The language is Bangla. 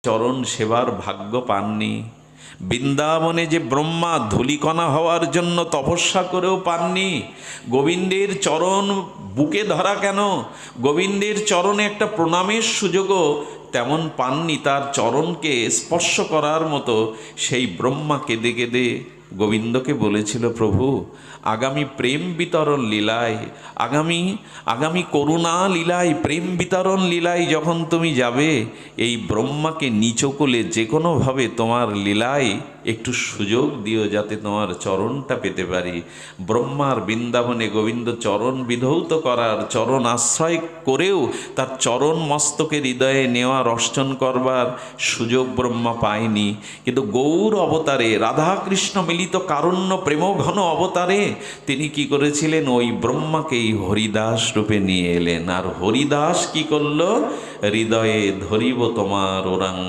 চরণ সেবার ভাগ্য পাননি। বৃন্দাবনে যে ব্রহ্মা ধূলিকণা হওয়ার জন্য তপস্যা করেও পাননি, গোবিন্দের চরণ বুকে ধরা কেন, গোবিন্দের চরণে একটা প্রণামের সুযোগও তেমন পাননি। তার চরণকে স্পর্শ করার মতো সেই ব্রহ্মা কেঁদে কেঁদে গোবিন্দকে বলেছিল, প্রভু আগামী প্রেম বিতরণ লীলায়, আগামী আগামী করুণা লীলায়, প্রেম বিতরণ লীলায় যখন তুমি যাবে, এই ব্রহ্মাকে নিচকলে যে কোনোভাবে তোমার লীলায় একটু সুযোগ দিও, যাতে তোমার চরণটা পেতে পারি। ব্রহ্মার বৃন্দাবনে গোবিন্দ চরণ বিধৌত করার, চরণ আশ্রয় করেও তার চরণ মস্তকে হৃদয়ে নেওয়ার, অর্চন করবার সুযোগ ব্রহ্মা পায়নি। কিন্তু গৌর অবতারে, রাধাকৃষ্ণ মিলিত কারুণ্য প্রেমঘন অবতারে তিনি কি করেছিলেন, ওই ব্রহ্মাকেই হরিদাস রূপে নিয়ে এলেন। আর হরিদাস কি করল, হৃদয়ে ধরিব তোমার ওরাঙ্গ